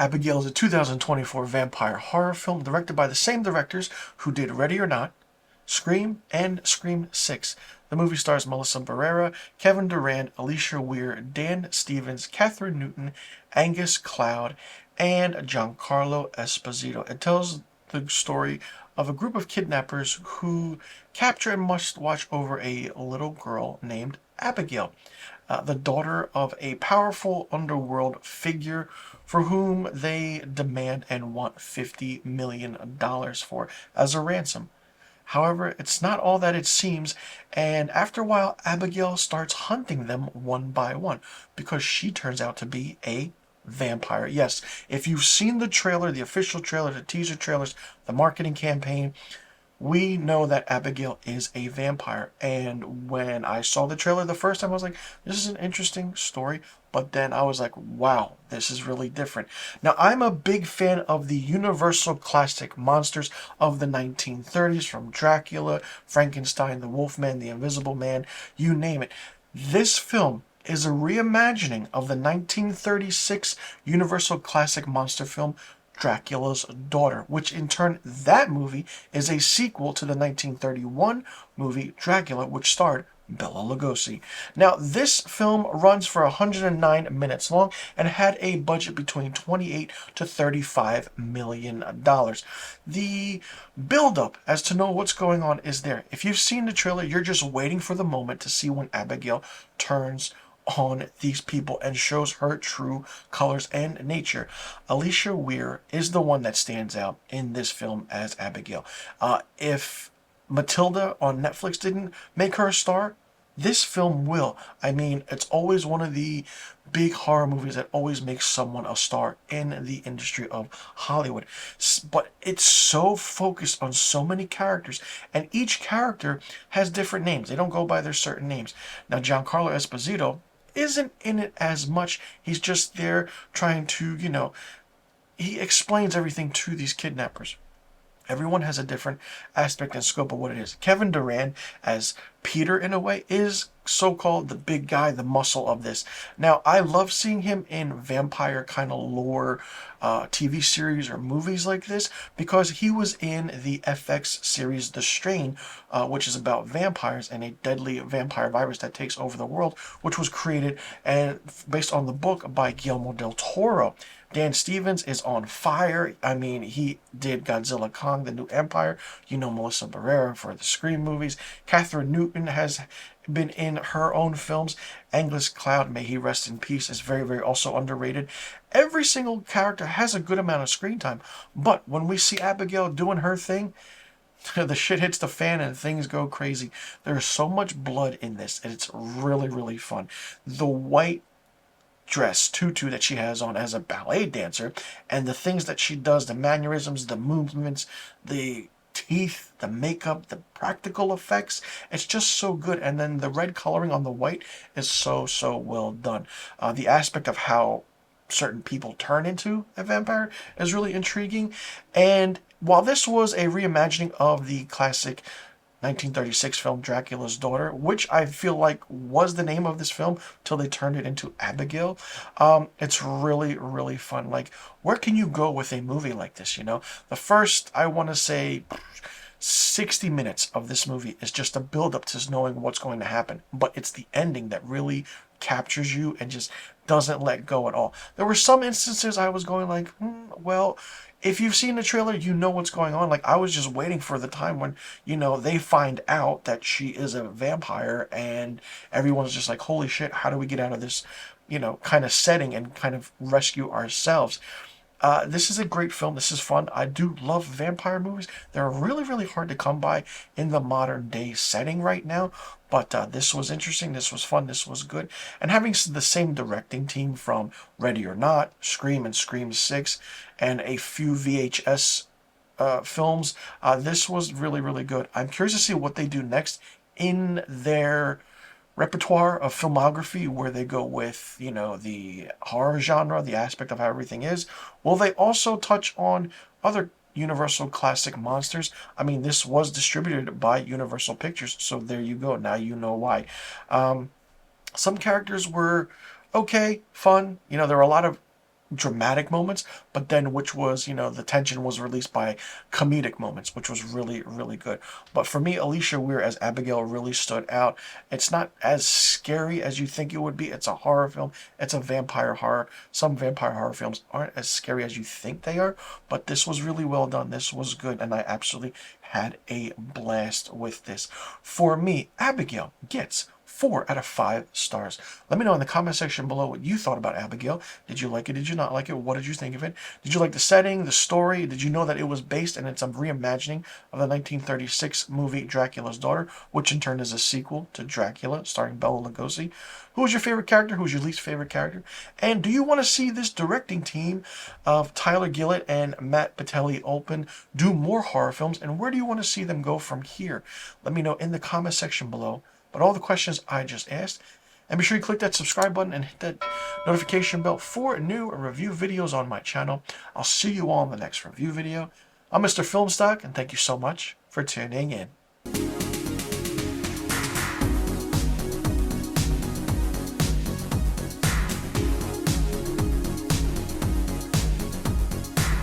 Abigail is a 2024 vampire horror film directed by the same directors who did Ready or Not, Scream, and Scream 6. The movie stars Melissa Barrera, Kevin Durant, Alicia Weir, Dan Stevens, Catherine Newton, Angus Cloud, and Giancarlo Esposito. It tells the story of a group of kidnappers who capture and must watch over a little girl named Abigail, the daughter of a powerful underworld figure for whom they demand and want $50 million for as a ransom. However, it's not all that it seems, and after a while, Abigail starts hunting them one by one because she turns out to be a vampire. Yes, if you've seen the trailer, the official trailer, the teaser trailers, the marketing campaign, we know that Abigail is a vampire. And when I saw the trailer the first time, I was like, this is an interesting story. But then I was like, wow, this is really different. Now, I'm a big fan of the Universal classic monsters of the 1930s, from Dracula, Frankenstein, the Wolfman, the Invisible Man, you name it. This film is a reimagining of the 1936 Universal classic monster film Dracula's Daughter, which in turn, that movie is a sequel to the 1931 movie Dracula, which starred Bela Lugosi. Now, this film runs for 109 minutes long and had a budget between 28 to 35 million dollars. The build-up as to know what's going on is there. If you've seen the trailer, you're just waiting for the moment to see when Abigail turns on these people and shows her true colors and nature. Alicia Weir is the one that stands out in this film as Abigail. If Matilda on Netflix didn't make her a star, this film will. I mean, it's always one of the big horror movies that always makes someone a star in the industry of Hollywood. But it's so focused on so many characters, and each character has different names. They don't go by their certain names. Now, Giancarlo Esposito isn't in it as much. He's just there trying to, he explains everything to these kidnappers. Everyone has a different aspect and scope of what it is. Kevin Durant, as Peter in a way, is so-called the big guy, the muscle of this. Now, I love seeing him in vampire kind of lore TV series or movies like this because he was in the FX series The Strain, which is about vampires and a deadly vampire virus that takes over the world, which was created and based on the book by Guillermo del Toro. Dan Stevens is on fire. I mean, he did Godzilla Kong, The New Empire. Melissa Barrera for the Scream movies. Catherine Newton has been in her own films. Angus Cloud, may he rest in peace, is very, very also underrated. Every single character has a good amount of screen time. But when we see Abigail doing her thing, the shit hits the fan and things go crazy. There's so much blood in this, and it's really, really fun. The white dress tutu that she has on as a ballet dancer, and the things that she does, the mannerisms, the movements, the teeth, the makeup, the practical effects, it's just so good. And then the red coloring on the white is so well done. The aspect of how certain people turn into a vampire is really intriguing. And while this was a reimagining of the classic 1936 film Dracula's Daughter, which I feel like was the name of this film till they turned it into Abigail. It's really, really fun. Like, where can you go with a movie like this, The first, I want to say, 60 minutes of this movie is just a build-up to knowing what's going to happen. But it's the ending that really captures you and just doesn't let go at all. There were some instances I was going like, well, if you've seen the trailer, you know what's going on. Like, I was just waiting for the time when, they find out that she is a vampire and everyone's just like, holy shit, how do we get out of this, kind of setting and kind of rescue ourselves? This is a great film. This is fun. I do love vampire movies. They're really, really hard to come by in the modern day setting right now. But this was interesting. This was fun. This was good. And having the same directing team from Ready or Not, Scream and Scream 6, and a few VHS films, this was really, really good. I'm curious to see what they do next in their repertoire of filmography, where they go with, the horror genre, the aspect of how everything is. Will they also touch on other Universal classic monsters? I mean, this was distributed by Universal Pictures, so there you go. Now you know why. Some characters were okay, fun. There were a lot of dramatic moments, but then which was, the tension was released by comedic moments, which was really, really good. But for me, Alicia Weir as Abigail really stood out. It's not as scary as you think it would be. It's a horror film. It's a vampire horror. Some vampire horror films aren't as scary as you think they are, but this was really well done. This was good, and I absolutely had a blast with this. For me, Abigail gets 4 out of 5 stars. Let me know in the comment section below what you thought about Abigail. Did you like it? Did you not like it? What did you think of it? Did you like the setting, the story? Did you know that it was based and it's a reimagining of the 1936 movie Dracula's Daughter, which in turn is a sequel to Dracula, starring Bela Lugosi? Who was your favorite character? Who's your least favorite character? And do you want to see this directing team of Tyler Gillett and Matt Patelli-Olpin do more horror films? And where do you want to see them go from here? Let me know in the comment section below. But all the questions I just asked. And be sure you click that subscribe button and hit that notification bell for new review videos on my channel. I'll see you all in the next review video. I'm Mr. Filmstock, and thank you so much for tuning in.